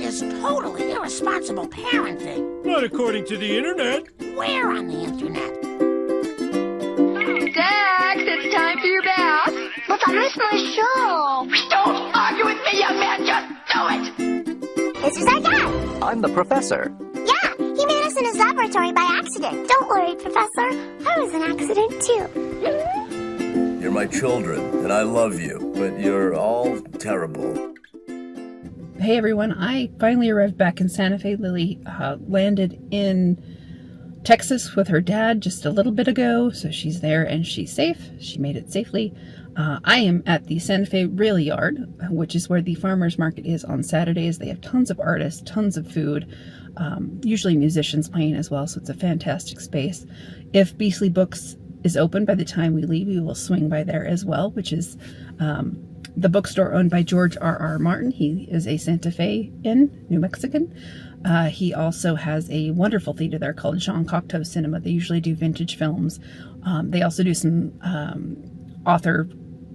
is totally irresponsible parenting. Not according to the internet. Where on the internet? Dax, it's time for your bath. But I missed my show. Don't argue with me, young man. Just do it. This is our dad. I'm the professor. Yeah, he made us in his laboratory by accident. Don't worry, Professor. I was an accident, too. You're my children, and I love you, but you're all terrible. Hey everyone, I finally arrived back in Santa Fe. Lily landed in Texas with her dad just a little bit ago, so she's there and she's safe. She made it safely. I am at the Santa Fe Rail Yard, which is where the farmers market is on Saturdays. They have tons of artists, tons of food, usually musicians playing as well, so it's a fantastic space. If Beasley Books is open by the time we leave, we will swing by there as well, which is the bookstore owned by George R.R. Martin. He is a Santa Fe-in, New Mexican. He also has a wonderful theater there called Jean Cocteau Cinema. They usually do vintage films. They also do some author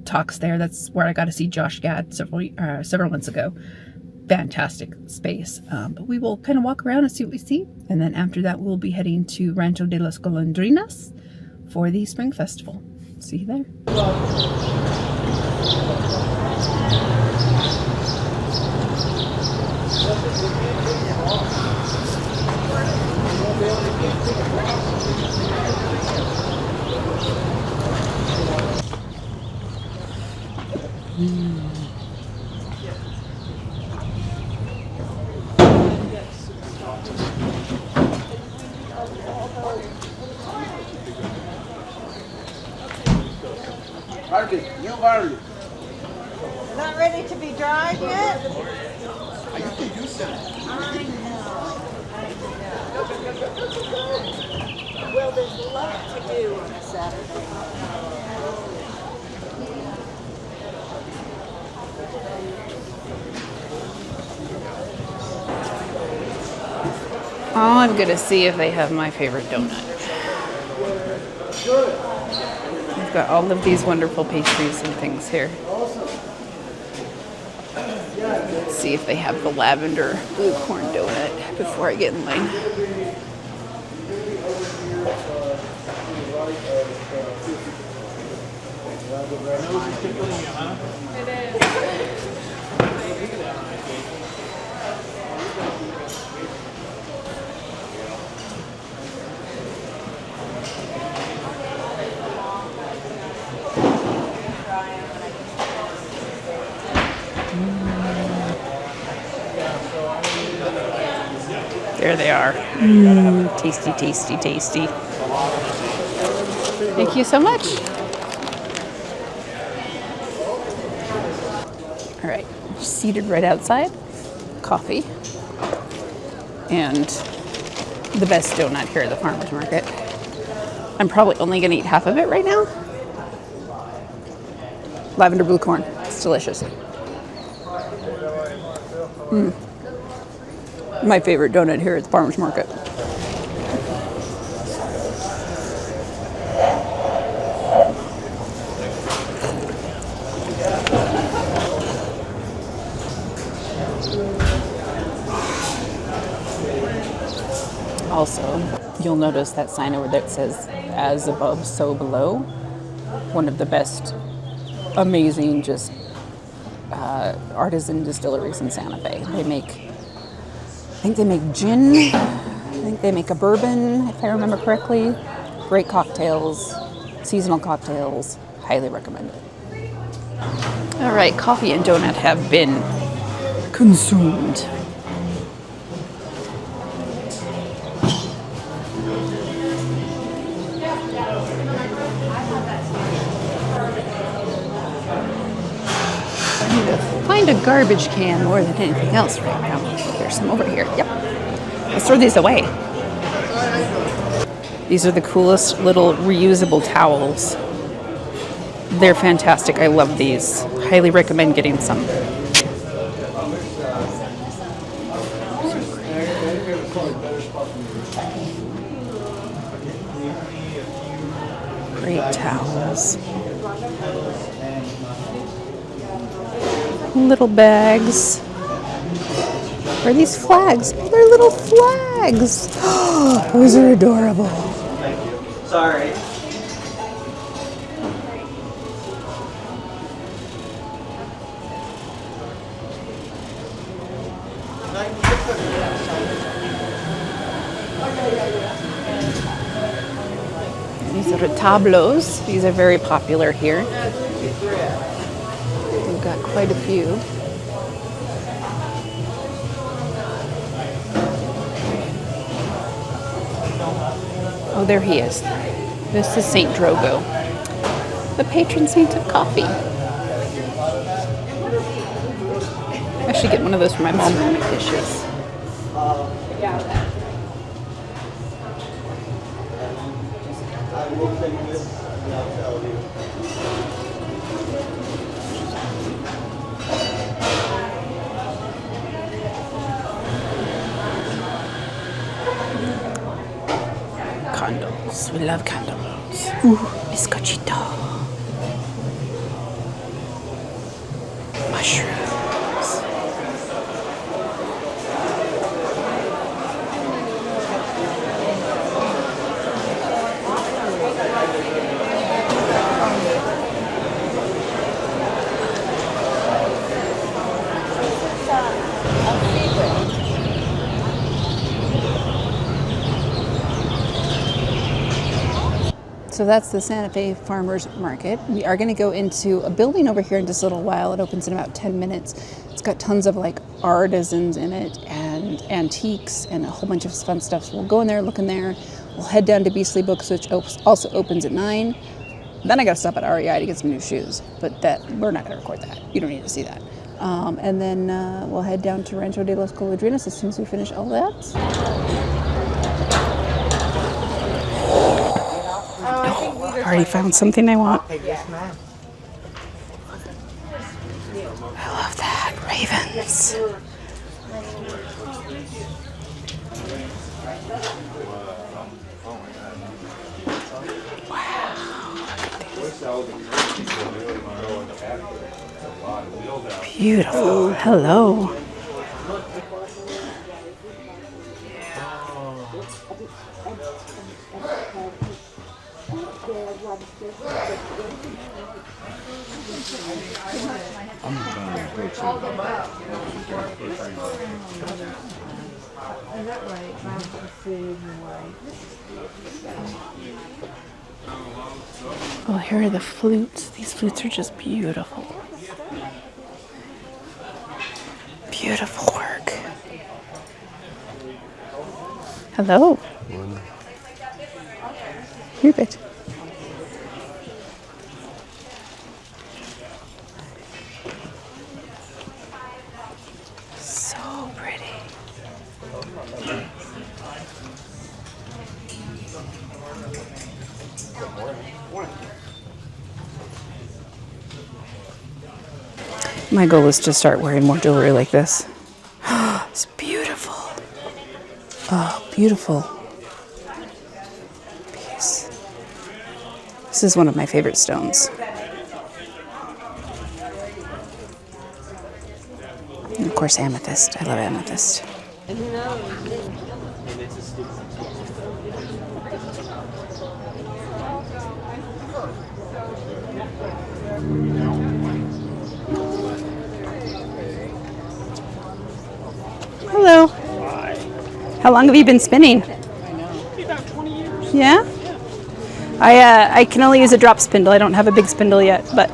talks there. That's where I got to see Josh Gad several months ago. Fantastic space. But we will kind of walk around and see what we see. And then after that, we'll be heading to Rancho de las Golondrinas for the Spring Festival. See you there. You're not ready to be dried yet? I used to use them. I know. Well, there's a lot to do on a Saturday. Oh, I'm going to see if they have my favorite donut. They've got all of these wonderful pastries and things here. Let's see if they have the lavender blue corn donut before I get in line. There they are. Tasty, tasty, tasty. Thank you so much. All right, seated right outside. Coffee. And the best donut here at the farmer's market. I'm probably only going to eat half of it right now. Lavender blue corn. It's delicious. My favorite donut here at the farmer's market. Also, you'll notice that sign over there that says, "As above, so below." One of the best, amazing, just artisan distilleries in Santa Fe. I think they make gin. I think they make a bourbon, if I remember correctly. Great cocktails, seasonal cocktails. Highly recommend it. All right, coffee and donut have been consumed. Find a garbage can more than anything else right now. There's some over here. Yep. Let's throw these away. These are the coolest little reusable towels. They're fantastic. I love these. Highly recommend getting some. Great towels. Little bags. are these flags? Oh, they're little flags. Those are adorable. Sorry. These are tableaus. These are very popular here. We've got quite a few. Oh, there he is. This is Saint Drogo, the patron saint of coffee. I should get one of those for my mom to make dishes. I will take this and I'll tell you. Candles. We love candles. Ooh, bizcochito. Mushrooms. So that's the Santa Fe Farmers Market. We are going to go into a building over here in just a little while. It opens in about 10 minutes. It's got tons of like artisans in it and antiques and a whole bunch of fun stuff. So we'll go in there, look in there. We'll head down to Beastly Books, which also opens at 9. Then I got to stop at REI to get some new shoes, but that we're not going to record that. You don't need to see that. And then we'll head down to Rancho de los Golondrinas as soon as we finish all that. I already found something I want. Yes, ma'am. I love that. Ravens. Beautiful. Hello. Oh, here are the flutes. These flutes are just beautiful. Beautiful work. Hello. You're good. So pretty. My goal is to start wearing more jewelry like this. It's beautiful. Oh, beautiful piece. This is one of my favorite stones. And of course, amethyst. I love amethyst. Hello. Hi. How long have you been spinning? About 20 years. Yeah? I can only use a drop spindle. I don't have a big spindle yet, but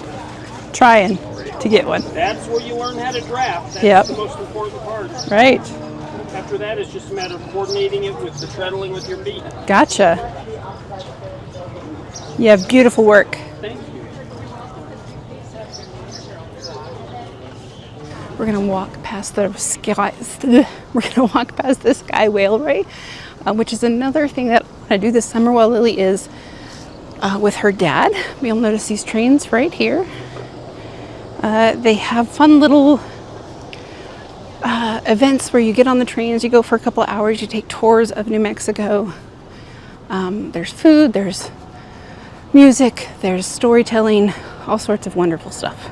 trying to get one. That's where you learn how to draft. That's Yep. the most important part. Right. After that, it's just a matter of coordinating it with the treadling with your feet. Gotcha. You have beautiful work. Thank you. We're gonna walk past the sky. We're gonna walk past the Sky Railway, which is another thing that I do this summer while Lily is with her dad. You'll notice these trains right here. They have fun little events where you get on the trains, you go for a couple of hours, you take tours of New Mexico. There's food, there's music, there's storytelling, all sorts of wonderful stuff.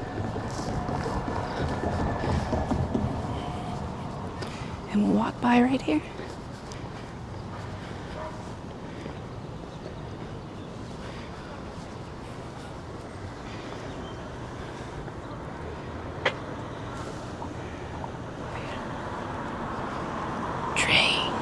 And And we'll walk by right here. Train.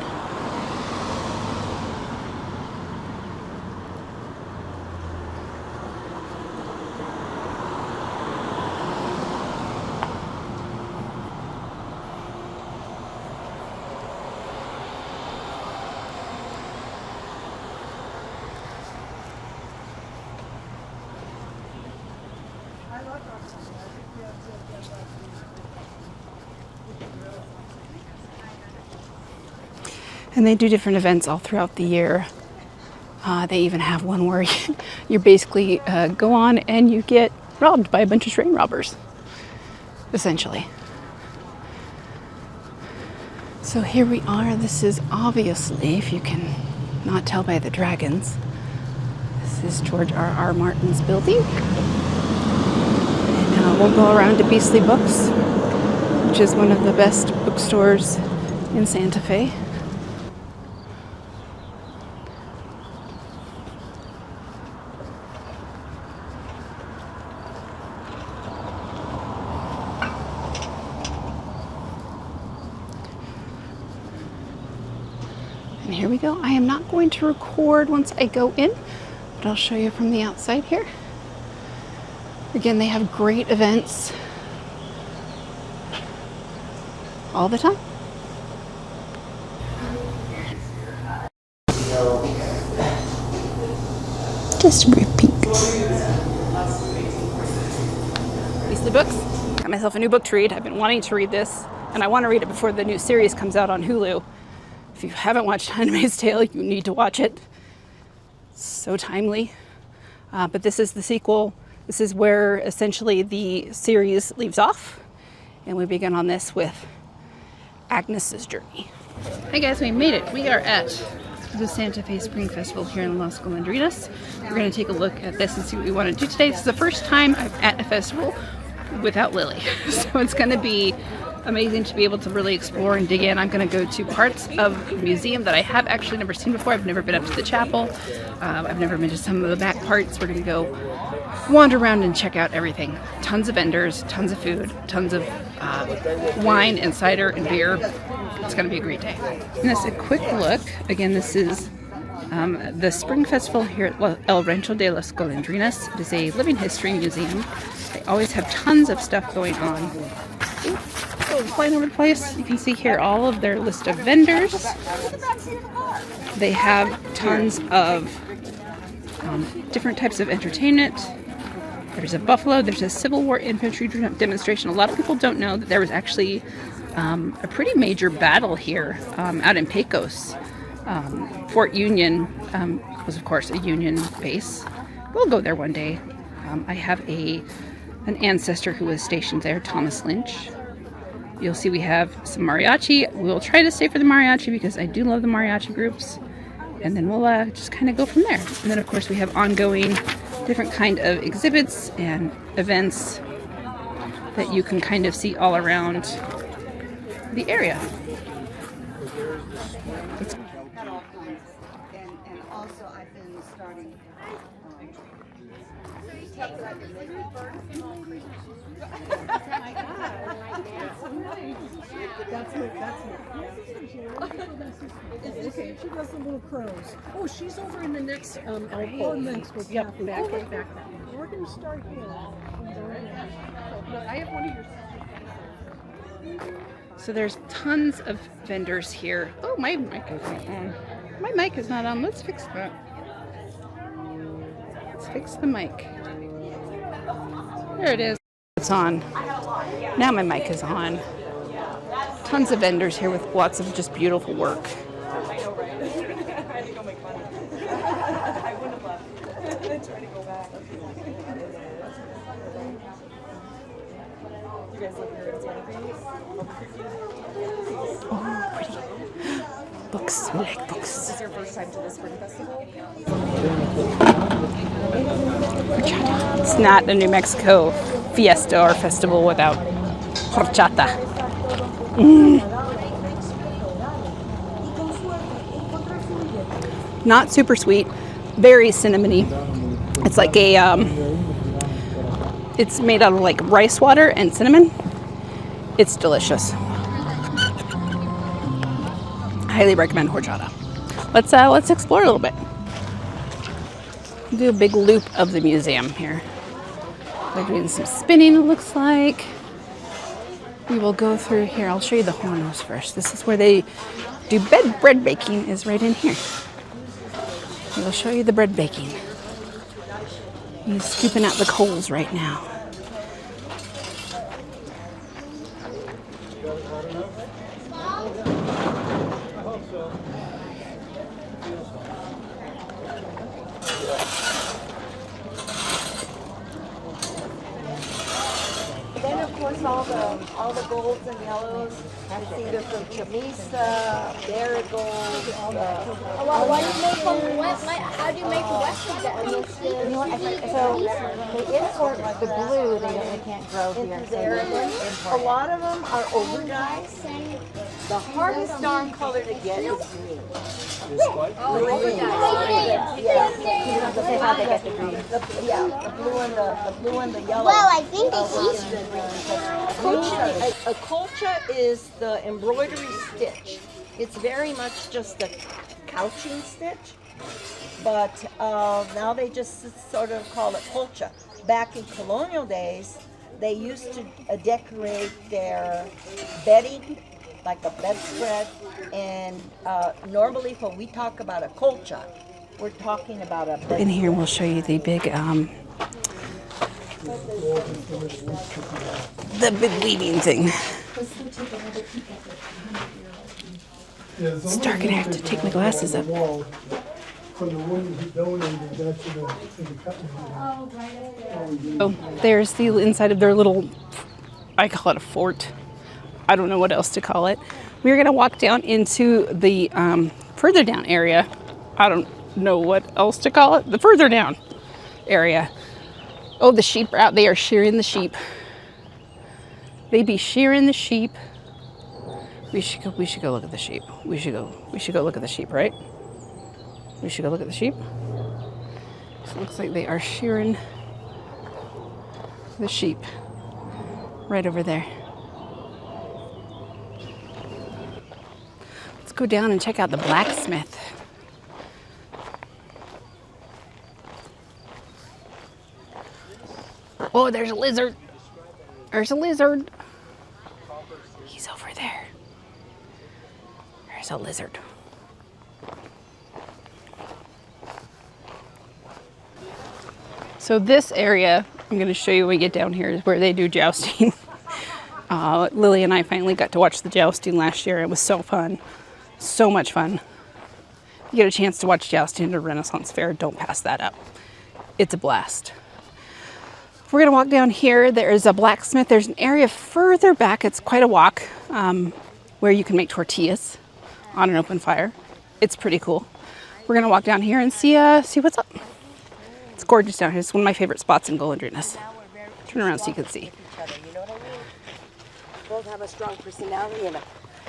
And they do different events all throughout the year. They even have one where you basically go on and you get robbed by a bunch of train robbers, essentially. So here we are. This is obviously, if you can not tell by the dragons, this is George R.R. Martin's building. And we'll go around to Beastly Books, which is one of the best bookstores in Santa Fe. And here we go. I am not going to record once I go in, but I'll show you from the outside here. Again, they have great events all the time. Just repeat. Beastly Books. Got myself a new book to read. I've been wanting to read this, and I want to read it before the new series comes out on Hulu. If you haven't watched Handmaid's Tale, you need to watch it. It's so timely. But this is the sequel. This is where essentially the series leaves off. And we begin on this with Agnes's journey. Hi guys, we made it. We are at the Santa Fe Spring Festival here in Las Golondrinas. We're going to take a look at this and see what we want to do today. This is the first time I'm at a festival without Lily. So it's going to be amazing to be able to really explore and dig in. I'm going to go to parts of the museum that I have actually never seen before. I've never been up to the chapel. I've never been to some of the back parts. We're going to go wander around and check out everything. Tons of vendors, tons of food, tons of wine and cider and beer. It's going to be a great day. And this is a quick look. Again, this is the Spring Festival here at El Rancho de las Golondrinas. It is a living history museum. They always have tons of stuff going on. Flying over the place. You can see here all of their list of vendors. They have tons of different types of entertainment. There's a buffalo. There's a Civil War infantry demonstration. A lot of people don't know that there was actually a pretty major battle here out in Pecos. Fort Union was, of course, a Union base. We'll go there one day. I have an ancestor who was stationed there, Thomas Lynch. You'll see we have some mariachi. We'll try to stay for the mariachi because I do love the mariachi groups. And then we'll just kind of go from there. And then, of course, we have ongoing different kind of exhibits and events that you can kind of see all around the area. And also I've been starting. Okay, she does the little crows. Oh, she's over in the next alcove. Next with Kathy. Back. We're going to start here. I have one of your. So there's tons of vendors here. Oh, my mic is not on. My mic is not on. Let's fix that. Let's fix the mic. There it is. It's on. Now my mic is on. Tons of vendors here with lots of just beautiful work. Oh, pretty. Books. We like books. Is this your first time to the Spring Festival? Horchata. It's not a New Mexico fiesta or festival without horchata. Not super sweet, very cinnamony. It's like a, it's made out of like rice water and cinnamon. It's delicious. Highly recommend horchata. Let's explore a little bit. Do a big loop of the museum here. They're doing some spinning, it looks like. We will go through here. I'll show you the hornos first. This is where they do bread baking, is right in here. We'll show you the bread baking. He's scooping out the coals right now. Then of course all the golds and yellows. It's either from Chamisa, Marigold. Well, why do you make them wet? How do you make the Western then? You know what? So they import the blue. They can't grow here. So a lot of them are overdyed. The hardest darn color to get is green. Yeah, that's how they get the green. The blue and the yellow. Well, I think it's A colcha is the embroidery stitch. It's very much just a couching stitch, but now they just sort of call it colcha. Back in colonial days, they used to decorate their bedding, like a bedspread, and normally when we talk about a colcha, we're talking about a bedspread. In here, we'll show you the big, weaving thing. It's dark and I have to take my glasses up. Oh, there's the inside of their little, I call it a fort. I don't know what else to call it. We're gonna walk down into the further down area. I don't know what else to call it. The further down area. Oh, the sheep are out. They are shearing the sheep. They be shearing the sheep. We should go look at the sheep. We should go look at the sheep, right? We should go look at the sheep. So it looks like they are shearing the sheep right over there. Let's go down and check out the blacksmith. Oh, there's a lizard. There's a lizard. He's over there. There's a lizard. So this area, I'm going to show you when we get down here, is where they do jousting. Lily and I finally got to watch the jousting last year. It was so fun. So much fun. You get a chance to watch jousting at a Renaissance fair, don't pass that up. It's a blast. We're going to walk down here. There's a blacksmith. There's an area further back. It's quite a walk where you can make tortillas on an open fire. It's pretty cool. We're going to walk down here and see what's up. It's gorgeous down here. It's one of my favorite spots in Golondrinas. Turn around so you can see. You know what I mean? Both have a strong personality, and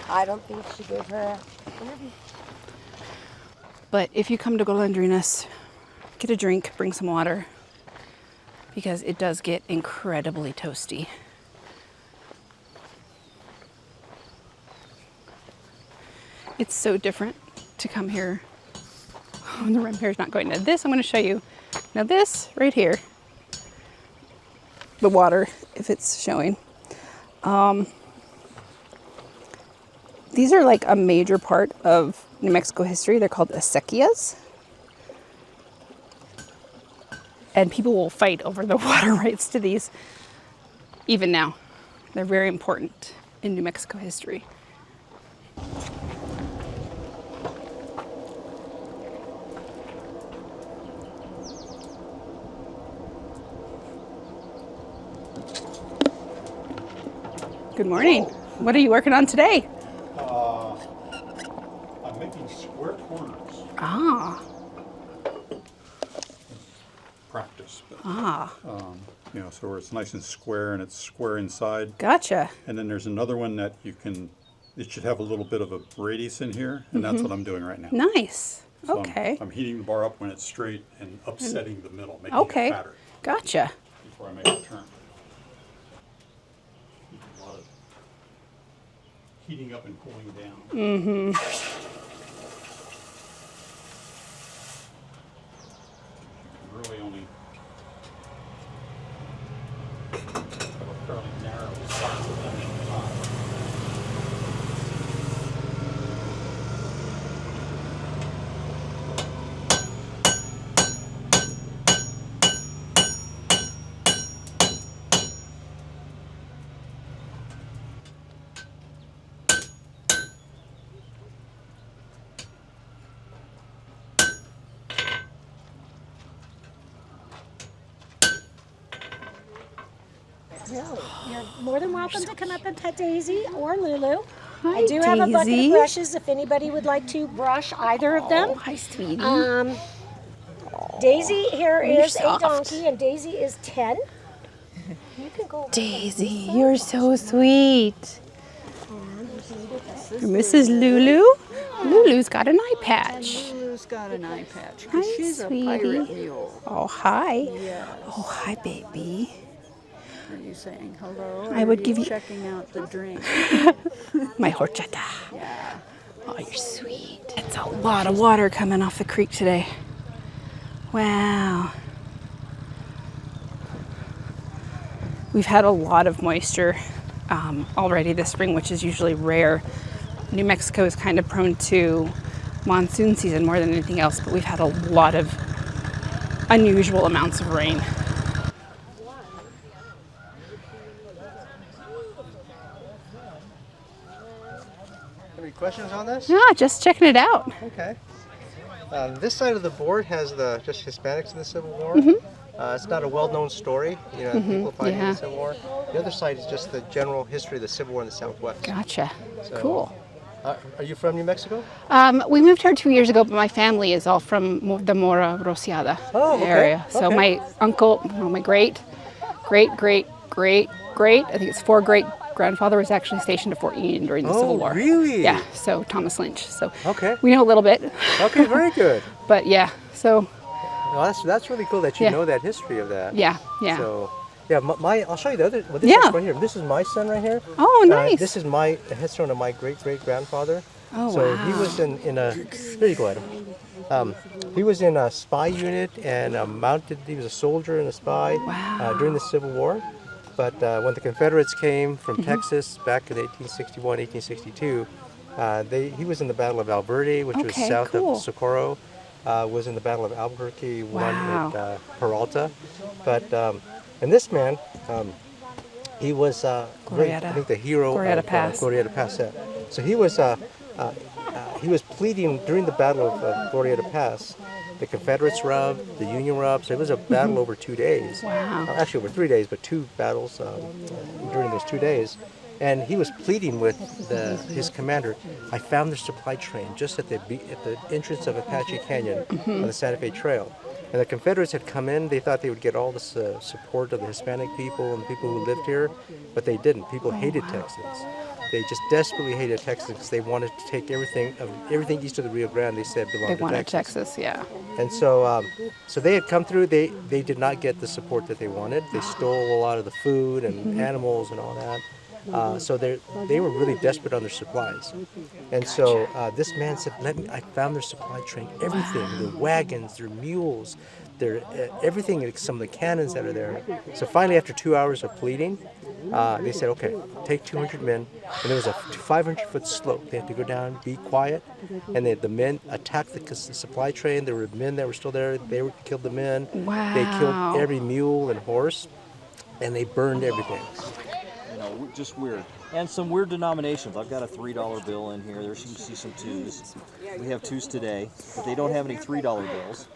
I don't think she gave her. But if you come to Golondrinas, get a drink, bring some water, because it does get incredibly toasty. It's so different to come here. Oh, the Rempere's not going. Now this, I'm going to show you. Now this right here, the water, if it's showing. These are like a major part of New Mexico history. They're called acequias. And people will fight over the water rights to these even now. They're very important in New Mexico history. Good morning. What are you working on today? I'm making square corners. Ah. Practice. But, Ah. So where it's nice and square and it's square inside. Gotcha. And then there's another one that it should have a little bit of a radius in here, and that's what I'm doing right now. Nice. So Okay. I'm heating the bar up when it's straight and upsetting the middle, making Okay. it fatter Gotcha. before I make the turn. A lot of heating up and cooling down. Mm-hmm. Really only have a fairly narrow spot to finish on top. You're more than welcome to come up and pet Daisy or Lulu. Hi, I do have a bucket Daisy. of brushes if anybody would like to brush either of them. Hi, sweetie. Daisy here You're is a soft. donkey, and Daisy is 10. You can go. Daisy, you're so sweet. Mrs. Lulu? Lulu's got an eye patch. Lulu's got an eye patch Hi, because she's a sweetie. pirate mule. Oh, hi. Yes. Oh, hi, baby. Are you saying hello? I or would are give you- checking out the drink. My horchata. Yeah. Oh, you're sweet. It's a lot of water coming off the creek today. Wow. We've had a lot of moisture already this spring, which is usually rare. New Mexico is kind of prone to monsoon season more than anything else, but we've had a lot of unusual amounts of rain. Any questions on this? Yeah, just checking it out. Okay. This side of the board has the just Hispanics in the Civil War. It's not a well-known story, you know, people fighting in the Civil War. The other side is just the general history of the Civil War in the Southwest. Gotcha. So, Cool. Are you from New Mexico? We moved here 2 years ago, but my family is all from the Mora Rociada area. So my uncle, well, my great, I think it's 4 great grandfather was actually stationed at Fort Union during the Civil War. Really? Yeah, so Thomas Lynch. So Okay. we know a little bit. Okay, very good. But yeah, so Well, that's really cool that you know that history of that. yeah. So, yeah, I'll show you the other. Well, this Yeah. is right here. This is my son right here. Oh, nice. This is my headstone of my great-great-grandfather. Oh, so wow. he was in a. Here you go, Adam. He was in a spy unit and he was a soldier and a spy during the Civil War. But when the Confederates came from Texas back in 1861, 1862, he was in the Battle of Alberti, which was south of Socorro. Was in the Battle of Albuquerque, won at Peralta. But and this man, he was I think the hero Glorieta of Pass. Glorieta Pass. Yeah. So he was pleading during the Battle of Glorieta Pass. The Confederates were up, the Union were up, so it was a battle over 2 days. Wow. Actually, over 3 days, but 2 battles during those 2 days. And he was pleading with his commander. I found their supply train just at the entrance of Apache Canyon on the Santa Fe Trail. And the Confederates had come in. They thought they would get all the support of the Hispanic people and the people who lived here, but they didn't. People hated Texans. They just desperately hated Texans because they wanted to take everything east of the Rio Grande. They said belonged to Texas. They wanted Texas, yeah. And so, so they had come through. They did not get the support that they wanted. They stole a lot of the food and animals and all that. So they were really desperate on their supplies. And so this man said, I found their supply train, everything, their wagons, their mules, their everything, some of the cannons that are there. So finally, after 2 hours of pleading, they said, okay, take 200 men. And there was a 500-foot slope. They had to go down, be quiet. And the men attacked the supply train. There were men that were still there. They killed the men. Wow. They killed every mule and horse. And they burned everything. Just weird. And some weird denominations. I've got a $3 bill in here. There's you can see some 2s. We have 2s today, but they don't have any $3 bills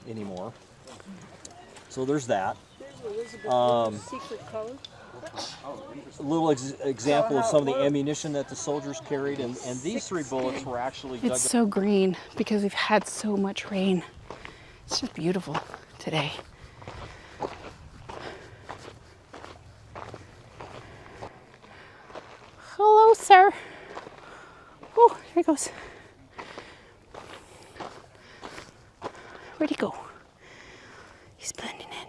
anymore. So there's that. A little example of some of the ammunition that the soldiers carried, and these 3 bullets were actually dug up. It's so green because we've had so much rain. It's just beautiful today. Hello, sir. Oh, here he goes. Where'd he go? He's blending in.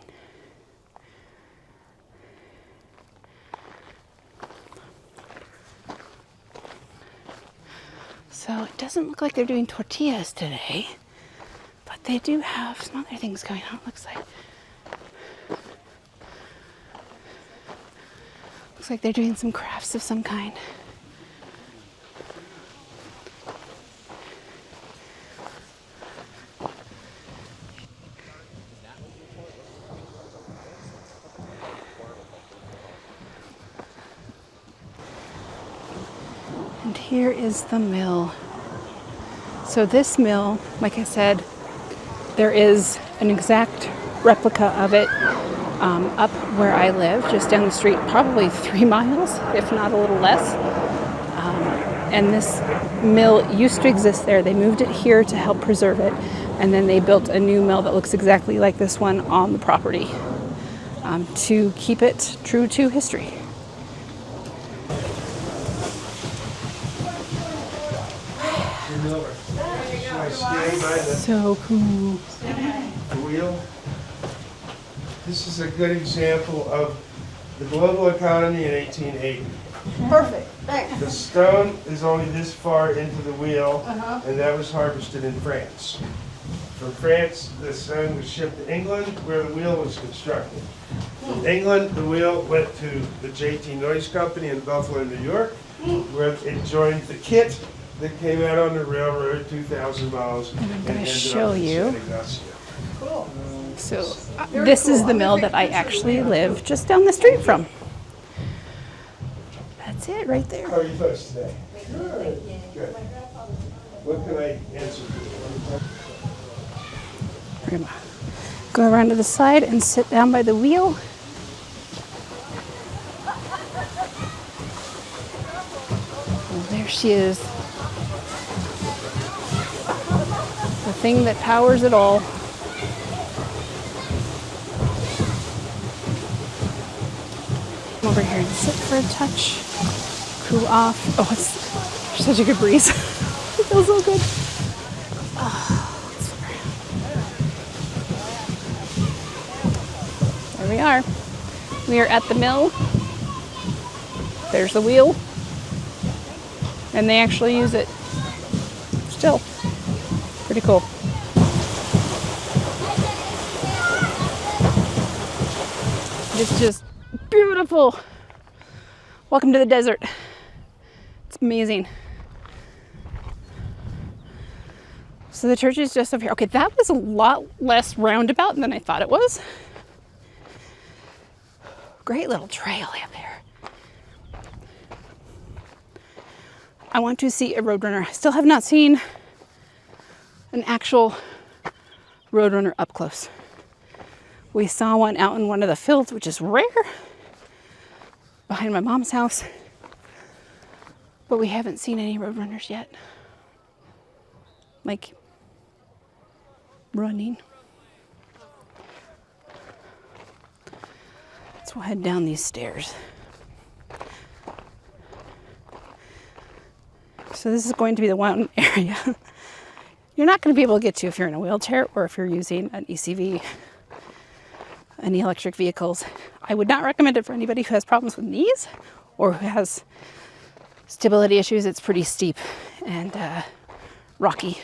So it doesn't look like they're doing tortillas today, but they do have some other things going on, it looks like. Looks like they're doing some crafts of some kind. And here is the mill. So this mill, like I said, there is an exact replica of it up where I live, just down the street, probably 3 miles, if not a little less. And this mill used to exist there. They moved it here to help preserve it. And then they built a new mill that looks exactly like this one on the property to keep it true to history. So cool. The wheel. This is a good example of the global economy in 1880. Perfect. Thanks. The stone is only this far into the wheel, and that was harvested in France. From France, the stone was shipped to England, where the wheel was constructed. From England, the wheel went to the J.T. Noyes Company in Buffalo, New York, where it joined the kit that came out on the railroad 2,000 miles. And I'm going to show you. Cool. So this is the mill that I actually live just down the street from. That's it right there. How are you folks today? Good. Good. What can I answer for? We're gonna go around to the side and sit down by the wheel. Oh, there she is. The thing that powers it all. Come over here and sit for a touch. Cool off. Oh, it's such a good breeze. It feels so good. There we are. We are at the mill. There's the wheel. And they actually use it still. Pretty cool. It's just beautiful. Welcome to the desert. It's amazing. So the church is just over here. Okay, that was a lot less roundabout than I thought it was. Great little trail up there. I want to see a roadrunner. I still have not seen an actual roadrunner up close. We saw one out in one of the fields, which is rare, behind my mom's house, but we haven't seen any roadrunners yet. Like, running. So we'll head down these stairs. So this is going to be the one area you're not going to be able to get to if you're in a wheelchair or if you're using an ECV, any electric vehicles. I would not recommend it for anybody who has problems with knees or who has stability issues. It's pretty steep and rocky.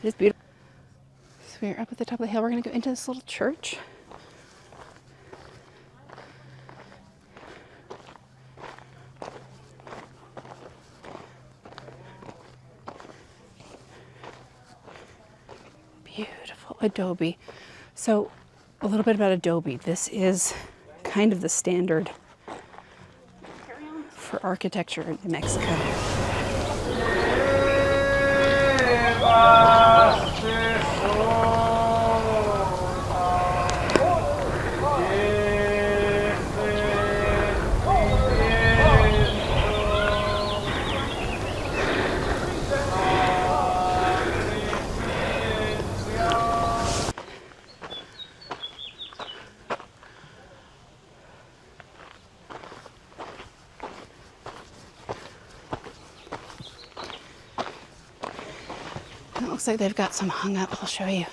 It is beautiful. So we're up at the top of the hill. We're going to go into this little church. Beautiful adobe. So a little bit about adobe. This is kind of the standard for architecture in Mexico. It looks like they've got some hung up. I'll show you.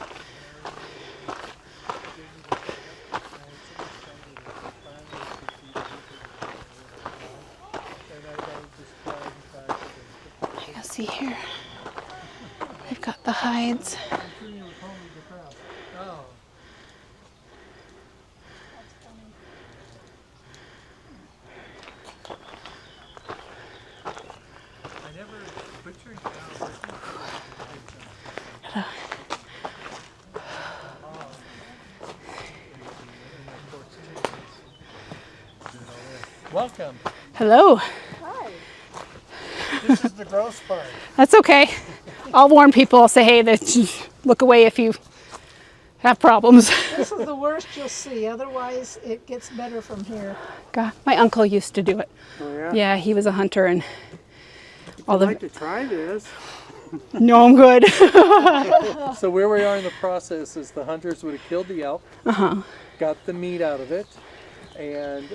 see here. We've got the hides. Welcome. Hello. Hi. This is the gross part. That's okay. I'll warn people. I'll say, hey, look away if you have problems. This is the worst you'll see. Otherwise, it gets better from here. God, my uncle used to do it. Oh, yeah? Yeah, he was a hunter and all the. I'd like to try this. No, I'm good. So where we are in the process is the hunters would have killed the elk, got the meat out of it, and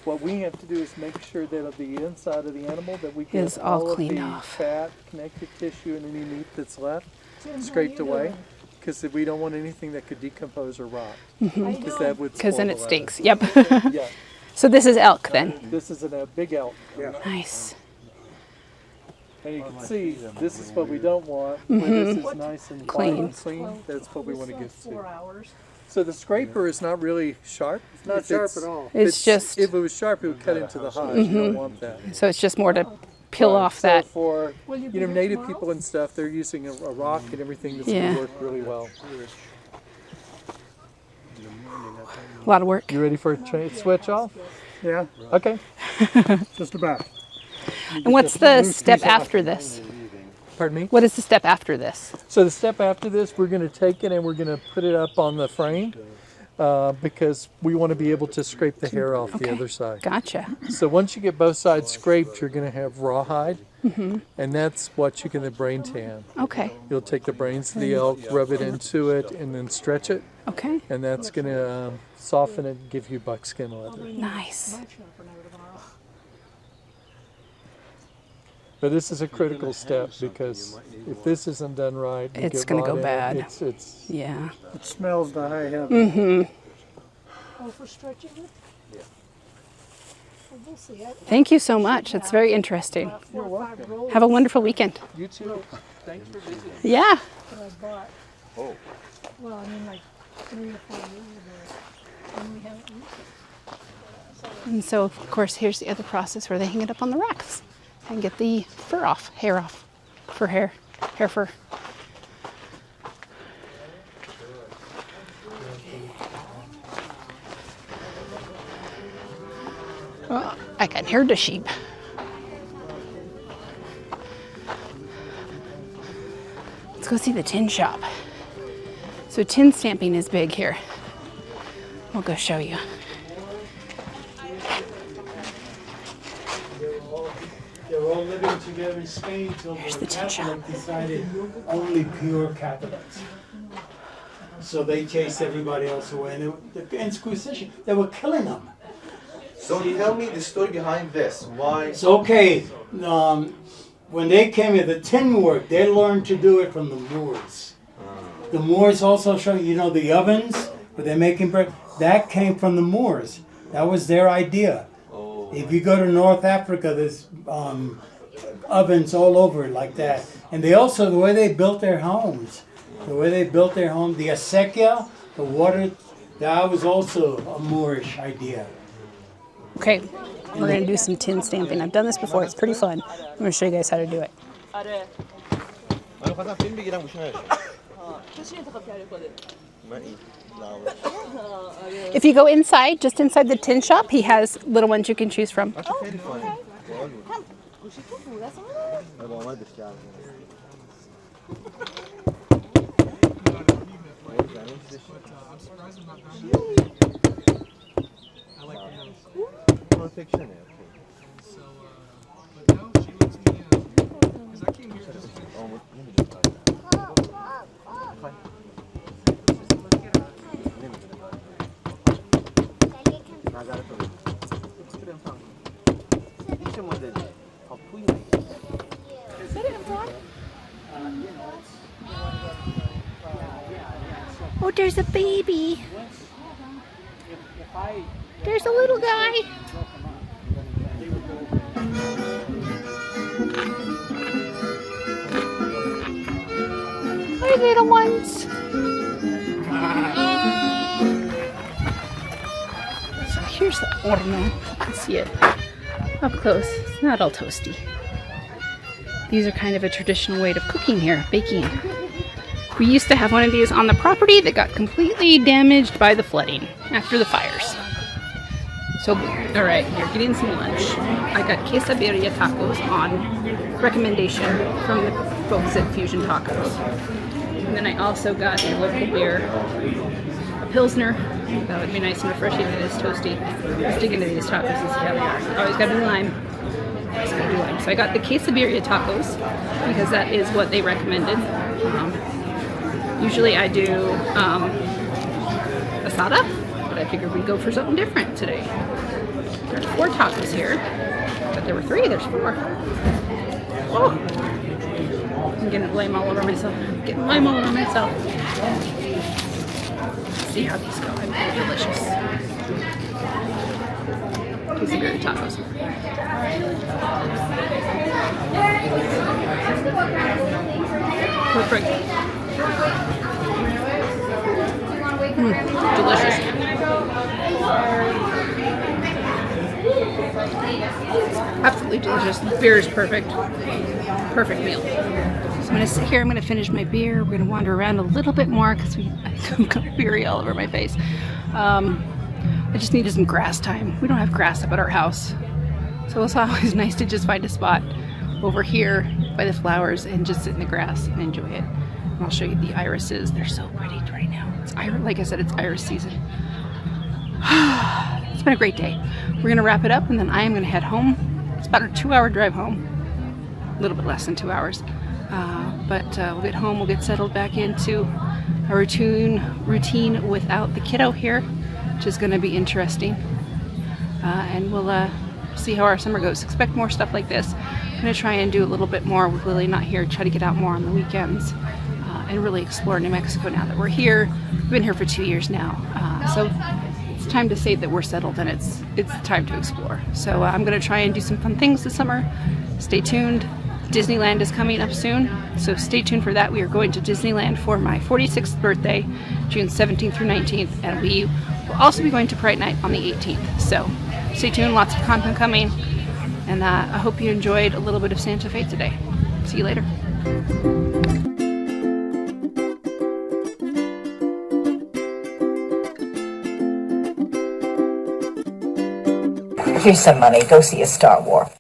what we have to do is make sure that of the inside of the animal that we get Is all all of cleaned the off. fat, connective tissue, and any meat that's left Tim, how scraped you away, doing? because we don't want anything that could decompose or rot, I because know. that would Because then spoil it the stinks. leather. Yep. Yeah, So this is elk then. this is a big elk. Yeah. Nice. And you can see, this is what we don't want, where this is nice and Clean. fine and clean. That's what we want to get to. 4 hours. So the scraper is not really sharp. It's not sharp at all. It's just, If it was sharp, it would cut into the hides. You don't want that. so it's just more to peel Right, off so that. for Will you be you know here native tomorrow? people and stuff, they're using a rock and everything that's Yeah. going to work really well. A lot of work. You ready for a switch off? Yeah. Okay. Just about. And what's the step after this? Pardon me? What is the step after this? So the step after this, we're going to take it and we're going to put it up on the frame because we want to be able to scrape the hair off the other side. Gotcha. So once you get both sides scraped, you're going to have rawhide, and that's what you can then brain tan. Okay. You'll take the brains of the elk, rub it into it, and then stretch it, Okay. and that's going to soften it and give you buckskin leather. Nice. But this is a critical step because if this isn't done right, you It's get gonna rot go in it. bad. It's Yeah. it smells to high heaven. Oh, for stretching it? Yeah. Well, we'll see. Thank you so much. That's very interesting. You're welcome. Have a wonderful weekend. You too. Thanks for visiting. Yeah. That I bought. Oh. Well, I mean, like 3 or 4 years ago. And we haven't used it. And so, of course, here's the other process where they hang it up on the racks and get the fur off, hair off, hair fur. Oh, I can hear the sheep. Let's go see the tin shop. So tin stamping is big here. We'll go show you. They were all living together in Spain until the Catholics decided only pure Catholics. So they chased everybody else away. And the Inquisition, they were killing them. So tell me the story behind this. Why? It's okay. When they came here, the tin work, they learned to do it from the Moors. The Moors also show, you know, the ovens where they're making bread, that came from the Moors. That was their idea. If you go to North Africa, there's ovens all over like that. And they also, the way they built their homes, the acequia, the water, that was also a Moorish idea. Okay, we're gonna do some tin stamping. I've done this before, it's pretty fun. I'm gonna show you guys how to do it. If you go inside, just inside the tin shop, he has little ones you can choose from. Oh, there's a baby. There's a little guy. morning, little ones. So here's the horno. You can see it up close. It's not all toasty. These are kind of a traditional way of cooking here, baking. We used to have one of these on the property that got completely damaged by the flooding after the fires. So, all right, you're getting some lunch. I got quesadilla tacos on recommendation from the folks at Fusion Tacos. And then I also got a local beer, a Pilsner. That would be nice and refreshing. It is toasty. Let's dig into these tacos and see how they are. Always gotta do lime. Always gotta do lime. So I got the quesadilla tacos because that is what they recommended. Usually I do asada, but I figured we'd go for something different today. There's 4 tacos here, but there were 3, there's 4. Oh, I'm getting lime all over myself. Getting lime all over myself. Let's see how these go. I'm very delicious. Quesadilla tacos. Perfect. Delicious. Absolutely delicious. The beer is perfect. Perfect meal. So I'm going to sit here. I'm going to finish my beer. We're going to wander around a little bit more because I've got beery all over my face. I just needed some grass time. We don't have grass up at our house. So it's always nice to just find a spot over here by the flowers and just sit in the grass and enjoy it. And I'll show you the irises. They're so pretty right now. It's like I said, it's iris season. It's been a great day. We're gonna wrap it up and then I am gonna head home. It's about a 2-hour drive home. A little bit less than 2 hours. But we'll get home, we'll get settled back into a routine without the kiddo here, which is gonna be interesting. And we'll see how our summer goes. Expect more stuff like this. I'm gonna try and do a little bit more with Lily not here, try to get out more on the weekends and really explore New Mexico now that we're here. We've been here for 2 years now. So it's time to say that we're settled and it's time to explore. So I'm gonna try and do some fun things this summer. Stay tuned. Disneyland is coming up soon, so stay tuned for that. We are going to Disneyland for my 46th birthday, June 17th through 19th, and we will also be going to Pride Night on the 18th. So stay tuned, lots of content coming, and I hope you enjoyed a little bit of Santa Fe today. See you later. Here's some money. Go see a Star Wars.